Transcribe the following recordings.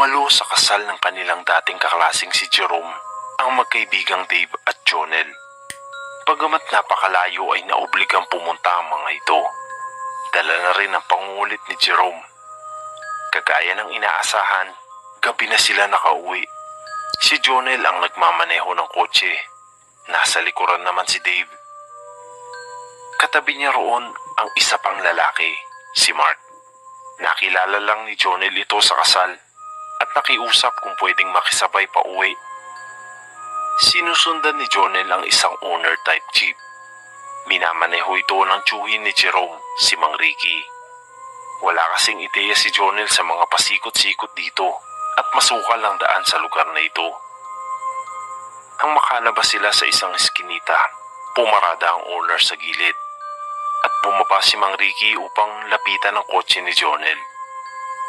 Dumalo sa kasal ng kanilang dating kaklasing si Jerome ang magkaibigang Dave at Jonel. Bagamat napakalayo ay naobligang pumunta ang mga ito. Dala na rin ang pangungulit ni Jerome. Kagaya ng inaasahan, gabi na sila nakauwi. Si Jonel ang nagmamaneho ng kotse. Nasa likuran naman si Dave. Katabi niya roon ang isa pang lalaki, si Mark. Nakilala lang ni Jonel ito sa kasal at nakiusap kung pwedeng makisabay pa uwi. Sinusundan ni Jonel ang isang owner-type jeep. Minamaneho ito ng tiyuhin ni Jerome, si Mang Ricky. Wala kasing ideya si Jonel sa mga pasikot-sikot dito at masukal ang daan sa lugar na ito. Nang makalabas sila sa isang eskinita, pumarada ang owner sa gilid at bumaba si Mang Ricky upang lapitan ang kotse ni Jonel.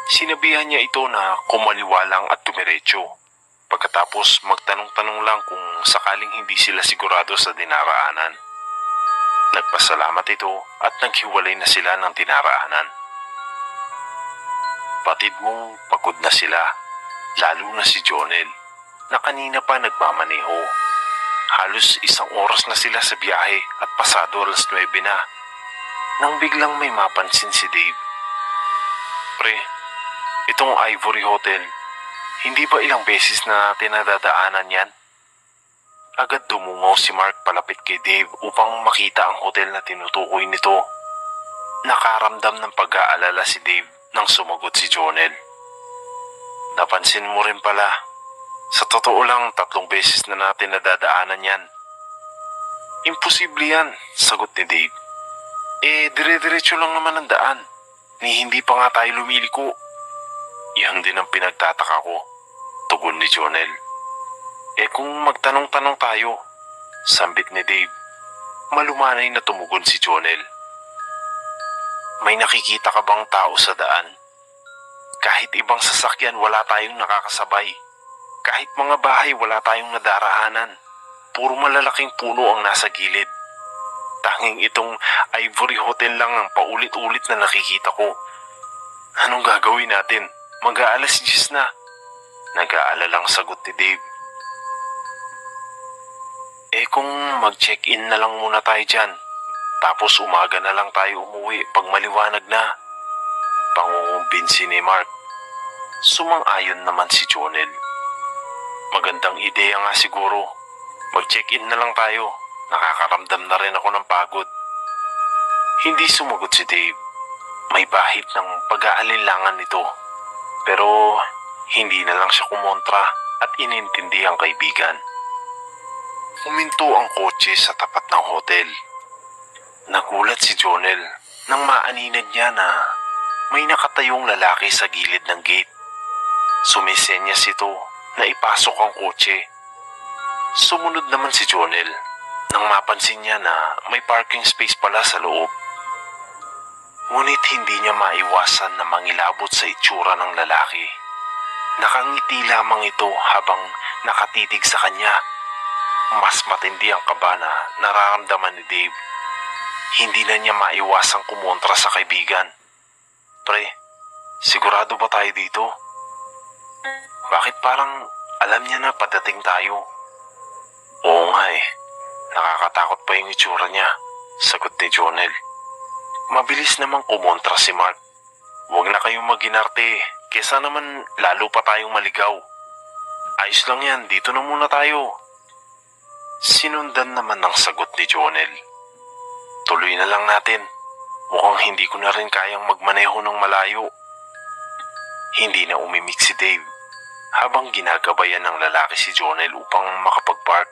Sinabihan niya ito na kumaliwalang at tumiretso. Pagkatapos magtanong-tanong lang kung sakaling hindi sila sigurado sa dinaraanan. Nagpasalamat ito at naghiwalay na sila ng dinaraanan. Batid mong pagod na sila, lalo na si Jonel, na kanina pa nagmamaneho. Halos 1 oras na sila sa biyahe at pasado 9:00 na. Nang biglang may mapansin si Dave. Pre, itong Ivory Hotel, hindi ba ilang beses na natin nadadaanan yan? Agad dumungaw si Mark palapit kay Dave upang makita ang hotel na tinutukoy nito. Nakaramdam ng pag-aalala si Dave nang sumagot si Jonel. Napansin mo rin pala, sa totoo lang 3 beses na natin nadadaanan yan. Imposible yan, sagot ni Dave. Dire-diretso lang naman ang daan. Ni hindi pa nga tayo lumiliko. Yan din ang pinagtataka ko, tugon ni Jonel. Kung magtanong-tanong tayo, sambit ni Dave. Malumanay na tumugon si Jonel. May nakikita ka bang tao sa daan? Kahit ibang sasakyan wala tayong nakakasabay. Kahit mga bahay wala tayong nadarahanan. Puro malalaking puno ang nasa gilid. Tanging itong Ivory Hotel lang ang paulit-ulit na nakikita ko. Anong gagawin natin? Mag-aalas 10 na. Nag-aalalang sagot ni Dave. Kung mag-check-in na lang muna tayo dyan. Tapos umaga na lang tayo umuwi pag maliwanag na. Pangungumbinsi ni Mark. Sumang-ayon naman si Jonel. Magandang ideya nga siguro. Mag-check-in na lang tayo. Nakakaramdam na rin ako ng pagod. Hindi sumagot si Dave. May bahid ng pag-aalinlangan nito. Pero hindi na lang siya kumontra at inintindi ang kaibigan. Huminto ang kotse sa tapat ng hotel. Nagulat si Jonel nang maaninag niya na may nakatayong lalaki sa gilid ng gate. Sumisenyas ito na ipasok ang kotse. Sumunod naman si Jonel nang mapansin niya na may parking space pala sa loob. Ngunit hindi niya maiwasan na mangilabot sa itsura ng lalaki. Nakangiti lamang ito habang nakatitig sa kanya. Mas matindi ang kaba na nararamdaman ni Dave. Hindi na niya maiwasang kumontra sa kaibigan. Pre, sigurado ba tayo dito? Bakit parang alam niya na padating tayo? Oo nga Nakakatakot pa yung itsura niya, sagot ni Jonel. Mabilis namang kumontra si Mark. Huwag na kayong maginarte, kesa naman lalo pa tayong maligaw. Ayos lang yan, dito na muna tayo. Sinundan naman ng sagot ni Jonel. Tuloy na lang natin. Mukhang hindi ko na rin kayang magmaneho ng malayo. Hindi na umimik si Dave habang ginagabayan ng lalaki si Jonel upang makapag-park.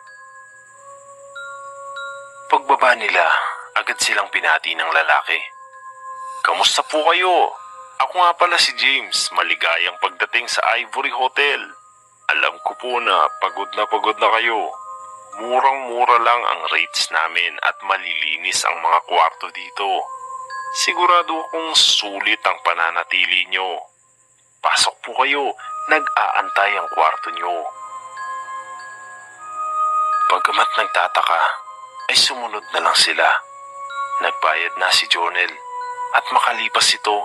Pagbaba nila, agad silang pinati ng lalaki. Kamusta po kayo? Ako nga pala si James, maligayang pagdating sa Ivory Hotel. Alam ko po na pagod na kayo. Murang-mura lang ang rates namin at malilinis ang mga kwarto dito. Sigurado akong sulit ang pananatili nyo. Pasok po kayo, nag-aantay ang kwarto nyo. Bagamat nagtataka, ay sumunod na lang sila. Nagbayad na si Jonel at makalipas ito,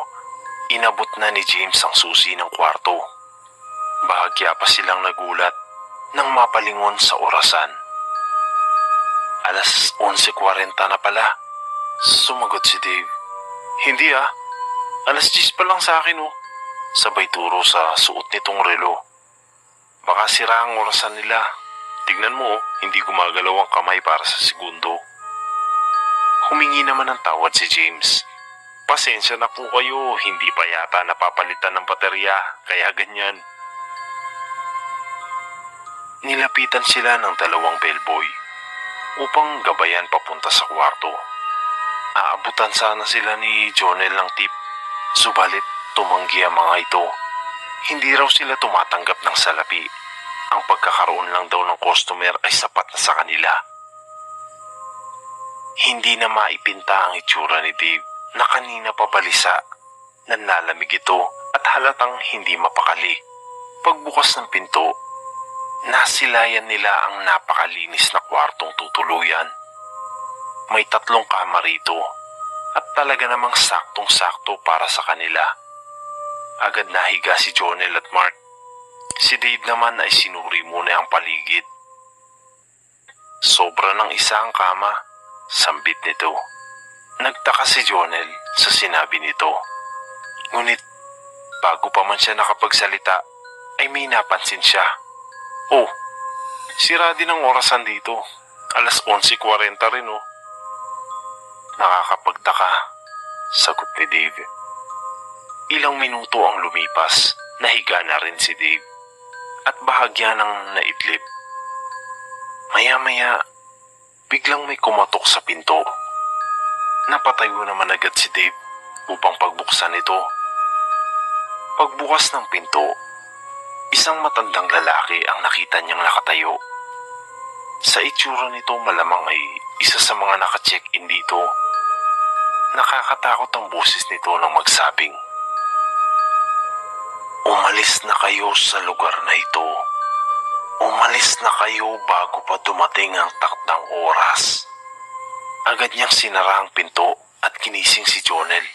inabot na ni James ang susi ng kwarto. Bahagya pa silang nagulat nang mapalingon sa orasan. Alas 11:40 na pala. Sumagot si Dave. Hindi alas 10 pa lang sa akin Sabay turo sa suot nitong relo. Baka sira ang orasan nila. Tignan mo hindi gumagalaw ang kamay para sa segundo. Humingi naman ng tawad si James. Pasensya na po kayo, hindi pa yata napapalitan ng baterya, kaya ganyan. Nilapitan sila ng dalawang bellboy upang gabayan papunta sa kwarto. Aabutan sana sila ni Jonel ng tip, subalit tumanggi ang mga ito. Hindi raw sila tumatanggap ng salapi. Ang pagkakaroon lang daw ng customer ay sapat na sa kanila. Hindi na maipinta ang itsura ni Dave na kanina pa balisa. Nanlalamig ito at halatang hindi mapakali. Pagbukas ng pinto, nasilayan nila ang napakalinis na kwartong tutuluyan. May 3 kama rito at talaga namang saktong-sakto para sa kanila. Agad nahiga si Jonel at Mark. Si Dave naman ay sinuri muna ang paligid. Sobra ng isang kama, sambit nito. Nagtaka si Jonel sa sinabi nito. Ngunit bago pa man siya nakapagsalita ay may napansin siya. Oh, sira din ang orasan dito. Alas 11:40 rin Nakakapagtaka, sagot ni Dave. Ilang minuto ang lumipas, nahiga na rin si Dave at bahagya ng naidlip. Maya-maya, biglang may kumatok sa pinto. Napatayo naman agad si Dave upang pagbuksan ito. Pagbukas ng pinto, isang matandang lalaki ang nakita niyang nakatayo. Sa itsura nito malamang ay isa sa mga naka-check-in dito. Nakakatakot ang boses nito nang magsabing, "Umalis na kayo sa lugar na ito. Umalis na kayo bago pa dumating ang takdang oras." Agad niyang sinara ang pinto at kinising si Jonel.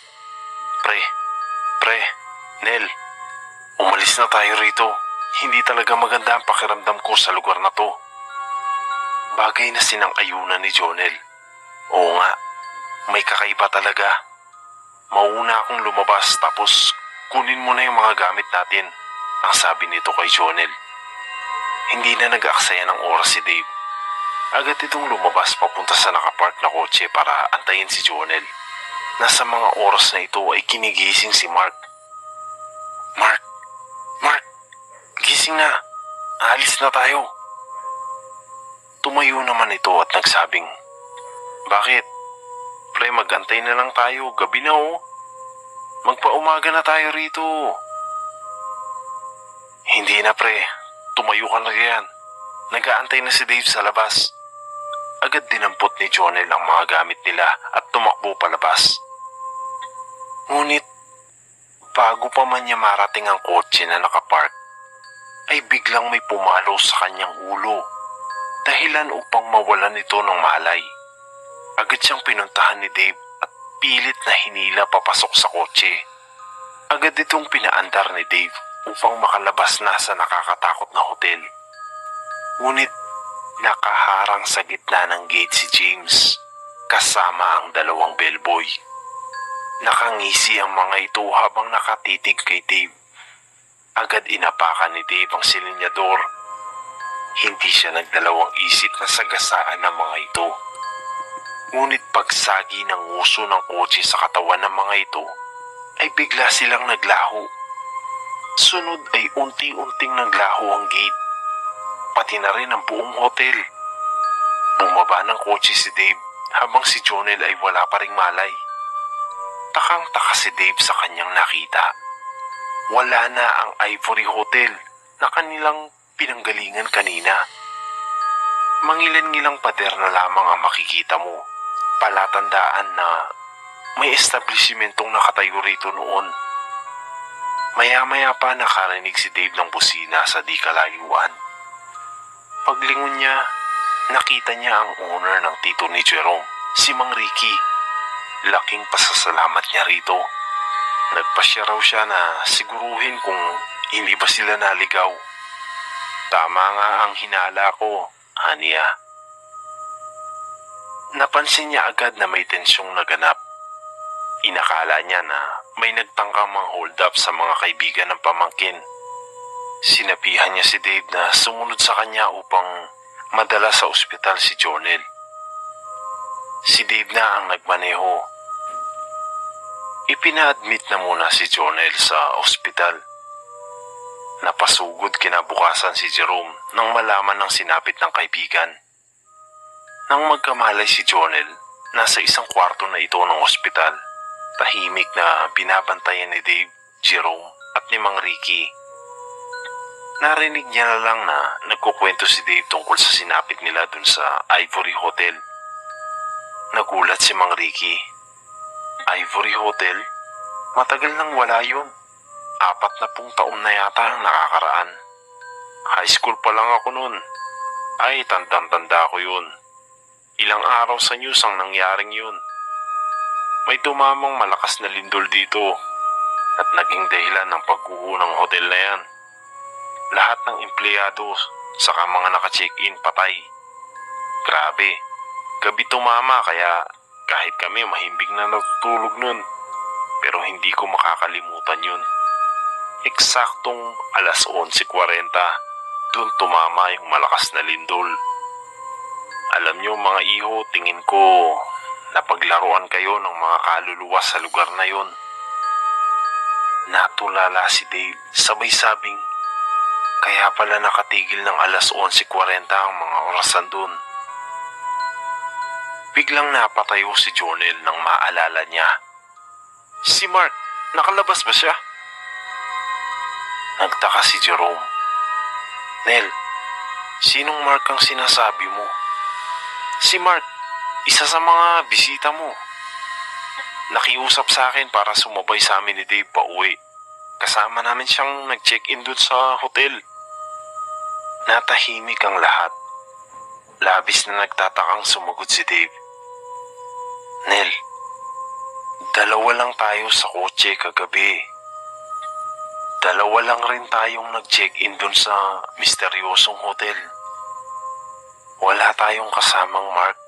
Pre, Nel, umalis na tayo rito. Hindi talaga maganda ang pakiramdam ko sa lugar na to. Bagay na sinang-ayunan ni Jonel. Oo nga, may kakaiba talaga. Mauna akong lumabas tapos kunin mo na yung mga gamit natin, ang sabi nito kay Jonel. Hindi na nag-aaksaya ng oras si Dave. Agad itong lumabas papunta sa nakapark na kotse para antayin si Jonel. Nasa mga oras na ito ay kinigising si Mark. Mark, gising na. Alis na tayo. Tumayo naman ito at nagsabing, "Bakit? Pre, mag-antay na lang tayo. Gabi na Magpa-umaga na tayo rito." "Hindi na pre. Tumayo ka na yan. Nag-aantay na si Dave sa labas." Agad dinampot ni Jonel ang mga gamit nila at tumakbo palabas. Ngunit bago pa man niya marating ang kotse na nakapark, ay biglang may pumalo sa kanyang ulo. Dahilan upang mawalan ito ng malay. Agad siyang pinuntahan ni Dave at pilit na hinila papasok sa kotse. Agad itong pinaandar ni Dave upang makalabas na sa nakakatakot na hotel. Ngunit nakaharang sa gitna ng gate si James kasama ang 2 bellboy. Nakangisi ang mga ito habang nakatitig kay Dave. Agad inapakan ni Dave ang silinyador. Hindi siya nagdalawang isip na sagasaan ng mga ito. Ngunit pagsagi ng uso ng kotse sa katawan ng mga ito, ay bigla silang naglaho. Sunod ay unti-unting naglaho ang gate, pati na rin ang buong hotel. Bumaba ng kotse si Dave habang si Jonel ay wala pa ring malay. Takang-taka si Dave sa kanyang nakita. Wala na ang Ivory Hotel na kanilang pinanggalingan kanina. Mangilan-ngilang pader na lamang ang makikita mo. Palatandaan na may establishmentong nakatayo rito noon. Maya-maya pa nakarinig si Dave ng busina sa di kalayuan. Paglingon niya, nakita niya ang owner ng tito ni Jerome, si Mang Ricky. Laking pasasalamat niya rito. Nagpasya raw siya na siguruhin kung Hindi ba sila naligaw? Tama nga ang hinala ko, Anya. Napansin niya agad na may tensyong naganap. Inakala niya na may nagtangkang hold up sa mga kaibigan ng pamangkin. Sinabihan niya si Dave na sumunod sa kanya upang madala sa ospital si Jonel. Si Dave na ang nagmaneho. Ipina-admit na muna si Jonel sa ospital. Napasugod kinabukasan si Jerome nang malaman ng sinapit ng kaibigan. Nang magkamalay si Jonel, nasa isang kwarto na ito ng ospital. Tahimik na binabantayan ni Dave, Jerome at ni Mang Ricky. Narinig niya na lang na nagkukwento si Dave tungkol sa sinapit nila dun sa Ivory Hotel. Nagulat si Mang Ricky. Ivory Hotel? Matagal nang wala yun. 40 taon na yata ang nakakaraan. High school pa lang ako nun. Ay, tandang-tanda ko yun. Ilang araw sa news ang nangyaring yun. May tumamang malakas na lindol dito at naging dahilan ng pagguho ng hotel na yan. Lahat ng empleyado saka mga naka-check-in patay. Grabe, gabi tumama kaya kahit kami mahimbing na natutulog nun. Pero hindi ko makakalimutan yun. Eksaktong alas 11:40, dun tumama yung malakas na lindol. Alam nyo mga iho, tingin ko napaglaruan kayo ng mga kaluluwa sa lugar na yun. Natulala si Dave, sabay sabing, kaya pala nakatigil ng alas 11:40 ang mga orasan dun. Biglang napatayo si Jonel nang maalala niya. Si Mark, nakalabas ba siya? Nagtaka si Jerome. Nel, sinong Mark ang sinasabi mo? Si Mark, isa sa mga bisita mo. Nakiusap sa akin para sumabay sa amin ni Dave pa uwi. Kasama namin siyang nag-check-in dun sa hotel. Natahimik ang lahat. Labis na nagtatakang sumagot si Dave. Nel, 2 lang tayo sa kotse kagabi. 2 lang rin tayong nag-check-in dun sa misteryosong hotel. Wala tayong kasamang Mark.